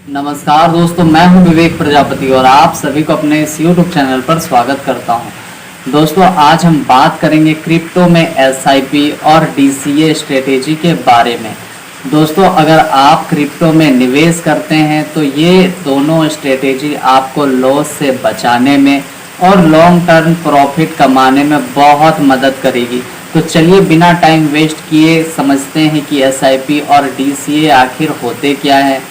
नमस्कार दोस्तों, मैं हूं विवेक प्रजापति और आप सभी को अपने इस YouTube चैनल पर स्वागत करता हूं। दोस्तों, आज हम बात करेंगे क्रिप्टो में SIP और DCA स्ट्रेटेजी के बारे में। दोस्तों, अगर आप क्रिप्टो में निवेश करते हैं तो ये दोनों स्ट्रेटेजी आपको लॉस से बचाने में और लॉन्ग टर्म प्रॉफिट कमाने में बहुत मदद करेगी। तो चलिए बिना टाइम वेस्ट किए समझते हैं कि SIP और DCA आखिर होते क्या है,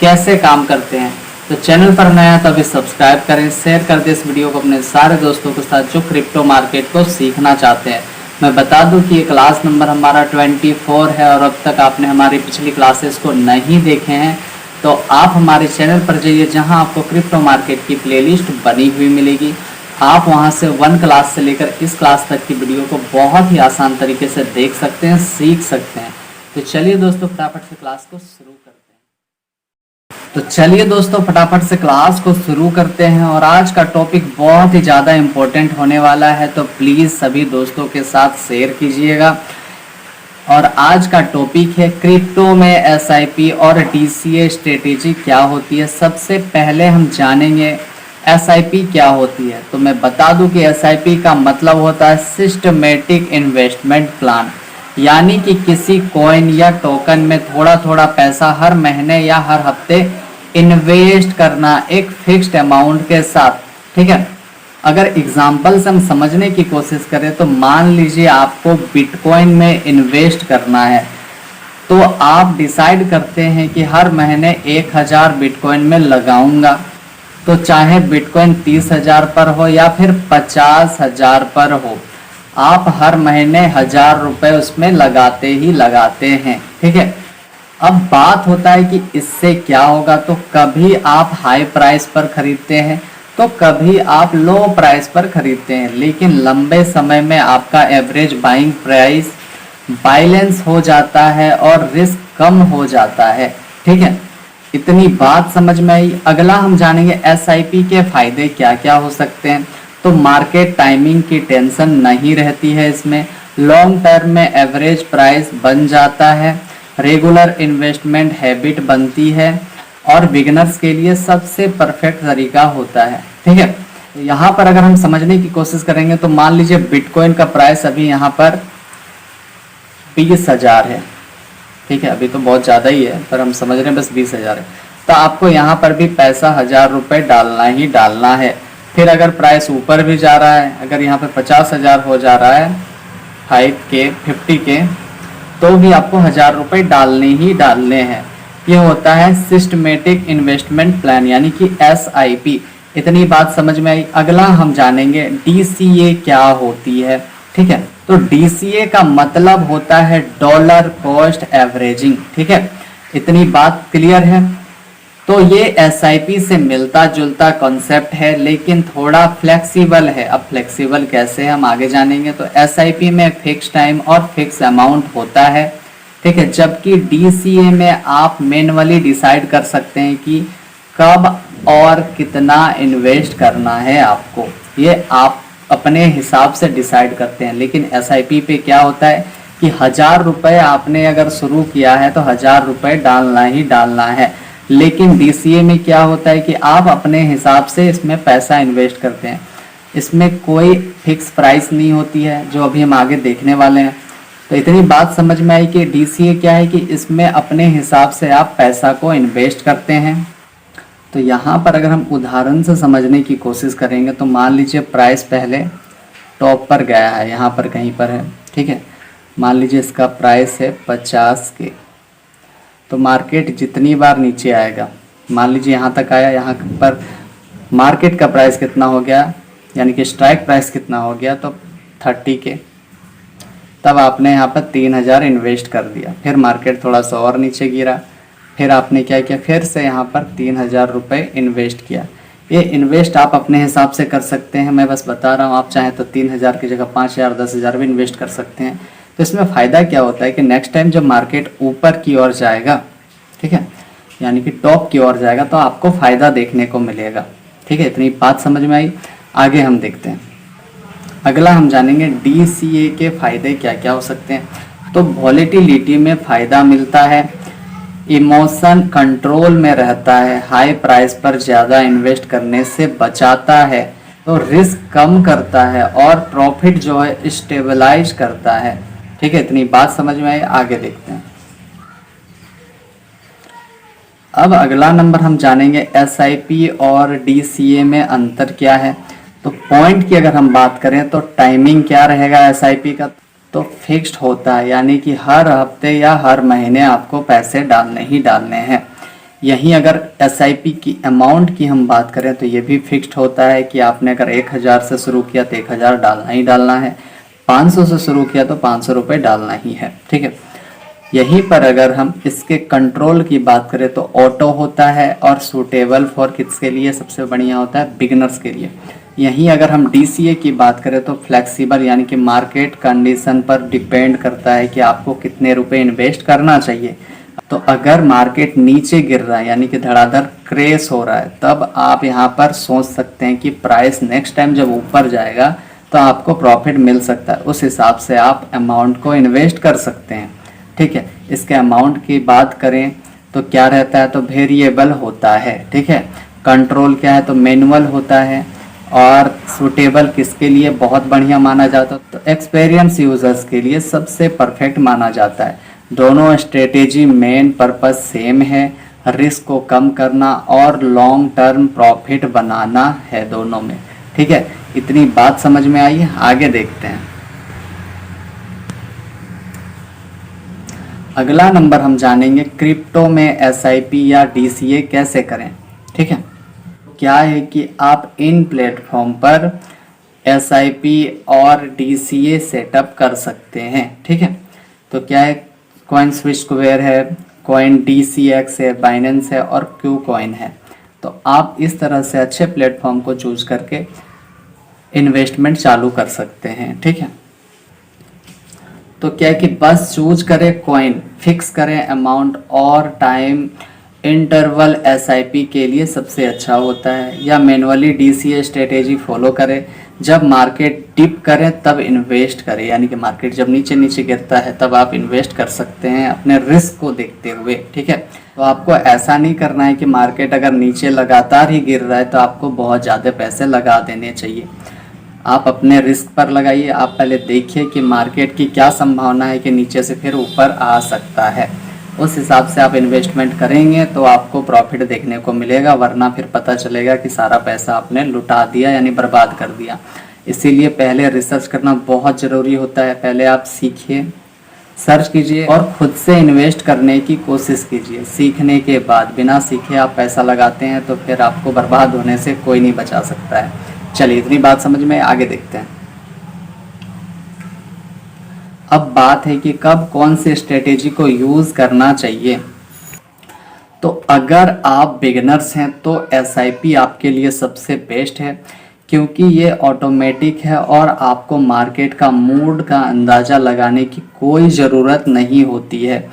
कैसे काम करते हैं। तो चैनल पर नया तो अभी सब्सक्राइब करें, शेयर कर दें इस वीडियो को अपने सारे दोस्तों के साथ जो क्रिप्टो मार्केट को सीखना चाहते हैं। मैं बता दूं कि ये क्लास नंबर हमारा 24 है और अब तक आपने हमारी पिछली क्लासेस को नहीं देखे हैं तो आप हमारे चैनल पर जाइए, जहां आपको क्रिप्टो मार्केट की प्लेलिस्ट बनी हुई मिलेगी। आप वहां से 1 क्लास से लेकर इस क्लास तक की वीडियो को बहुत ही आसान तरीके से देख सकते हैं, सीख सकते हैं। तो चलिए दोस्तों फटाफट से क्लास को शुरू करते हैं। और आज का टॉपिक बहुत ही ज़्यादा इम्पोर्टेंट होने वाला है, तो प्लीज़ सभी दोस्तों के साथ शेयर कीजिएगा। और आज का टॉपिक है क्रिप्टो में SIP और DCA स्ट्रेटेजी क्या होती है। सबसे पहले हम जानेंगे SIP क्या होती है। तो मैं बता दूं कि SIP का मतलब होता है सिस्टमेटिक इन्वेस्टमेंट प्लान, यानी कि किसी कॉइन या टोकन में थोड़ा थोड़ा पैसा हर महीने या हर हफ्ते इन्वेस्ट करना एक फिक्स्ड अमाउंट के साथ। ठीक है, अगर एग्जांपल से हम समझने की कोशिश करें तो मान लीजिए आपको बिटकॉइन में इन्वेस्ट करना है, तो आप डिसाइड करते हैं कि हर महीने 1000 बिटकॉइन में लगाऊंगा। तो चाहे बिटकॉइन 30,000 पर हो या फिर 50,000 पर हो, आप हर महीने 1000 रुपये उसमें लगाते ही लगाते हैं। ठीक है, अब बात होता है कि इससे क्या होगा। तो कभी आप हाई प्राइस पर खरीदते हैं तो कभी आप लो प्राइस पर खरीदते हैं, लेकिन लंबे समय में आपका एवरेज बाइंग प्राइस बैलेंस हो जाता है और रिस्क कम हो जाता है। ठीक है, इतनी बात समझ में आई। अगला हम जानेंगे SIP के फायदे क्या क्या हो सकते हैं। तो मार्केट टाइमिंग की टेंशन नहीं रहती है इसमें, लॉन्ग टर्म में एवरेज प्राइस बन जाता है, रेगुलर इन्वेस्टमेंट हैबिट बनती है और बिगिनर्स के लिए सबसे परफेक्ट तरीका होता है। ठीक है, यहाँ पर अगर हम समझने की कोशिश करेंगे तो मान लीजिए बिटकॉइन का प्राइस अभी यहाँ पर 20,000 है। ठीक है, अभी तो बहुत ज़्यादा ही है पर हम समझ रहे हैं बस 20,000 है। तो आपको यहाँ पर भी पैसा 1000 रुपये डालना ही डालना है। फिर अगर प्राइस ऊपर भी जा रहा है, अगर यहाँ पे 50,000 हो जा रहा है, 5K 50K, तो भी आपको 1000 रुपये डालने ही डालने हैं। ये होता है सिस्टमेटिक इन्वेस्टमेंट प्लान, यानी कि SIP। इतनी बात समझ में आई। अगला हम जानेंगे DCA क्या होती है। ठीक है, तो DCA का मतलब होता है डॉलर कॉस्ट एवरेजिंग। ठीक है, इतनी बात क्लियर है। तो ये SIP से मिलता जुलता कॉन्सेप्ट है, लेकिन थोड़ा फ्लेक्सिबल है। अब फ्लेक्सिबल कैसे हम आगे जानेंगे। तो SIP में फिक्स टाइम और फिक्स अमाउंट होता है। ठीक है, जबकि DCA में आप मैन्युअली डिसाइड कर सकते हैं कि कब और कितना इन्वेस्ट करना है आपको, ये आप अपने हिसाब से डिसाइड करते हैं। लेकिन SIP पे क्या होता है कि 1000 रुपये आपने अगर शुरू किया है तो 1000 रुपये डालना ही डालना है। लेकिन DCA में क्या होता है कि आप अपने हिसाब से इसमें पैसा इन्वेस्ट करते हैं। इसमें कोई फिक्स प्राइस नहीं होती है, जो अभी हम आगे देखने वाले हैं। तो इतनी बात समझ में आई कि DCA क्या है कि इसमें अपने हिसाब से आप पैसा को इन्वेस्ट करते हैं। तो यहाँ पर अगर हम उदाहरण से समझने की कोशिश करेंगे तो मान लीजिए प्राइस पहले टॉप पर गया है, यहाँ पर कहीं पर है। ठीक है, मान लीजिए इसका प्राइस है 50K। तो मार्केट जितनी बार नीचे आएगा, मान लीजिए यहाँ तक आया, यहाँ पर मार्केट का प्राइस कितना हो गया, यानी कि स्ट्राइक प्राइस कितना हो गया, तो 30K। तब आपने यहाँ पर 3000 इन्वेस्ट कर दिया। फिर मार्केट थोड़ा सा और नीचे गिरा, फिर आपने क्या किया, फिर से यहाँ पर 3000 रुपये इन्वेस्ट किया। ये इन्वेस्ट आप अपने हिसाब से कर सकते हैं, मैं बस बता रहा हूँ। आप चाहें तो 3000 की जगह 5000 10,000 भी इन्वेस्ट कर सकते हैं। तो इसमें फ़ायदा क्या होता है कि नेक्स्ट टाइम जब मार्केट ऊपर की ओर जाएगा, ठीक है, यानी कि टॉप की ओर जाएगा, तो आपको फ़ायदा देखने को मिलेगा। ठीक है, इतनी बात समझ में आई। आगे हम देखते हैं। अगला हम जानेंगे DCA के फ़ायदे क्या क्या हो सकते हैं। तो वॉलेटिलिटी में फ़ायदा मिलता है, इमोशन कंट्रोल में रहता है, हाई प्राइस पर ज़्यादा इन्वेस्ट करने से बचाता है, तो रिस्क कम करता है और प्रॉफिट जो है स्टेबलाइज करता है। ठीक है, इतनी बात समझ में आई, आगे देखते हैं। अब अगला नंबर हम जानेंगे SIP और DCA में अंतर क्या है। तो पॉइंट की अगर हम बात करें तो टाइमिंग क्या रहेगा SIP का, तो फिक्स्ड होता है, यानी कि हर हफ्ते या हर महीने आपको पैसे डालने ही डालने हैं। यहीं अगर SIP की अमाउंट की हम बात करें तो ये भी फिक्स्ड होता है कि आपने अगर 1000 से शुरू किया तो 1000 डालना ही डालना है, 500 से शुरू किया तो 500 रुपये डालना ही है। ठीक है, यहीं पर अगर हम इसके कंट्रोल की बात करें तो ऑटो होता है और सूटेबल फॉर किसके लिए सबसे बढ़िया होता है, बिगिनर्स के लिए। यहीं अगर हम DCA की बात करें तो फ्लेक्सिबल, यानी कि मार्केट कंडीशन पर डिपेंड करता है कि आपको कितने रुपए इन्वेस्ट करना चाहिए। तो अगर मार्केट नीचे गिर रहा है, यानी कि धड़ाधड़ क्रेश हो रहा है, तब आप यहाँ पर सोच सकते हैं कि प्राइस नेक्स्ट टाइम जब ऊपर जाएगा तो आपको प्रॉफिट मिल सकता है, उस हिसाब से आप अमाउंट को इन्वेस्ट कर सकते हैं। ठीक है, इसके अमाउंट की बात करें तो क्या रहता है, तो वेरिएबल होता है। ठीक है, कंट्रोल क्या है, तो मैनुअल होता है। और सूटेबल किसके लिए बहुत बढ़िया माना जाता है, तो एक्सपीरियंस यूजर्स के लिए सबसे परफेक्ट माना जाता है। दोनों स्ट्रेटेजी मेन पर्पस सेम है, रिस्क को कम करना और लॉन्ग टर्म प्रॉफिट बनाना है दोनों में। ठीक है, इतनी बात समझ में आई, आगे देखते हैं। अगला नंबर हम जानेंगे क्रिप्टो में SIP या DCA कैसे करें। ठीक है, क्या है कि आप इन प्लेटफॉर्म पर SIP और DCA सेटअप कर सकते हैं। ठीक है, तो क्या है, कॉइन स्विचस्क्वेयर है, कॉइन DCX है, बाइनेंस है और क्यूकॉइन है। तो आप इस तरह से अच्छे प्लेटफॉर्म को चूज करके इन्वेस्टमेंट चालू कर सकते हैं। ठीक है, तो क्या है कि बस चूज करें कॉइन, फिक्स करें अमाउंट और टाइम इंटरवल SIP के लिए सबसे अच्छा होता है, या मैनुअली DCA स्ट्रेटेजी फॉलो करें। जब मार्केट डिप करें तब इन्वेस्ट करें, यानी कि मार्केट जब नीचे नीचे गिरता है तब आप इन्वेस्ट कर सकते हैं अपने रिस्क को देखते हुए। ठीक है, तो आपको ऐसा नहीं करना है कि मार्केट अगर नीचे लगातार ही गिर रहा है तो आपको बहुत ज़्यादा पैसे लगा देने चाहिए। आप अपने रिस्क पर लगाइए, आप पहले देखिए कि मार्केट की क्या संभावना है कि नीचे से फिर ऊपर आ सकता है, उस हिसाब से आप इन्वेस्टमेंट करेंगे तो आपको प्रॉफिट देखने को मिलेगा, वरना फिर पता चलेगा कि सारा पैसा आपने लुटा दिया यानी बर्बाद कर दिया। इसीलिए पहले रिसर्च करना बहुत ज़रूरी होता है। पहले आप सीखिए, सर्च कीजिए और खुद से इन्वेस्ट करने की कोशिश कीजिए। सीखने के बाद बिना सीखे आप पैसा लगाते हैं तो फिर आपको बर्बाद होने से कोई नहीं बचा सकता है। चलिए, इतनी बात समझ में, आगे देखते हैं। अब बात है कि कब कौन सी स्ट्रेटेजी को यूज करना चाहिए। तो अगर आप बिगिनर्स हैं तो SIP आपके लिए सबसे बेस्ट है, क्योंकि ये ऑटोमेटिक है और आपको मार्केट का मूड का अंदाज़ा लगाने की कोई ज़रूरत नहीं होती है।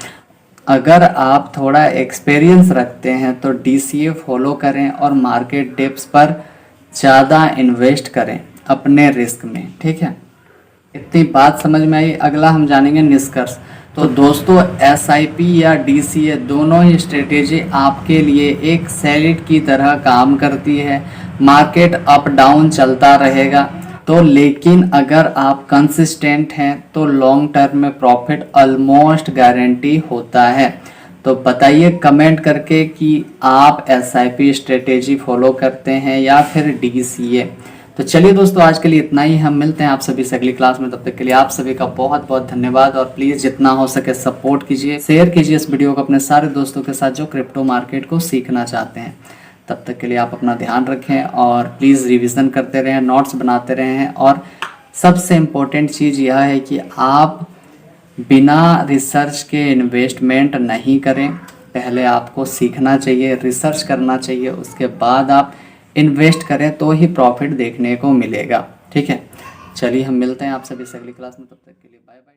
अगर आप थोड़ा एक्सपीरियंस रखते हैं तो DCA फॉलो करें और मार्केट डिप्स पर ज़्यादा इन्वेस्ट करें अपने रिस्क में। ठीक है, इतनी बात समझ में आई। अगला हम जानेंगे निष्कर्ष। तो दोस्तों, SIP या DCA दोनों ही स्ट्रेटेजी आपके लिए एक सैलिड की तरह काम करती है। मार्केट अप डाउन चलता रहेगा तो, लेकिन अगर आप कंसिस्टेंट हैं तो लॉन्ग टर्म में प्रॉफिट ऑलमोस्ट गारंटी होता है। तो बताइए कमेंट करके कि आप SIP स्ट्रेटेजी फॉलो करते हैं या फिर DCA। तो चलिए दोस्तों, आज के लिए इतना ही। हम मिलते हैं आप सभी से अगली क्लास में। तब तक के लिए आप सभी का बहुत बहुत धन्यवाद और प्लीज़ जितना हो सके सपोर्ट कीजिए, शेयर कीजिए इस वीडियो को अपने सारे दोस्तों के साथ जो क्रिप्टो मार्केट को सीखना चाहते हैं। तब तक के लिए आप अपना ध्यान रखें और प्लीज़ रिवीजन करते रहें, नोट्स बनाते रहें। और सबसे इम्पोर्टेंट चीज़ यह है कि आप बिना रिसर्च के इन्वेस्टमेंट नहीं करें। पहले आपको सीखना चाहिए, रिसर्च करना चाहिए, उसके बाद आप इन्वेस्ट करें तो ही प्रॉफिट देखने को मिलेगा। ठीक है, चलिए हम मिलते हैं आप सभी से अगली क्लास में। तब तक के लिए बाय बाय।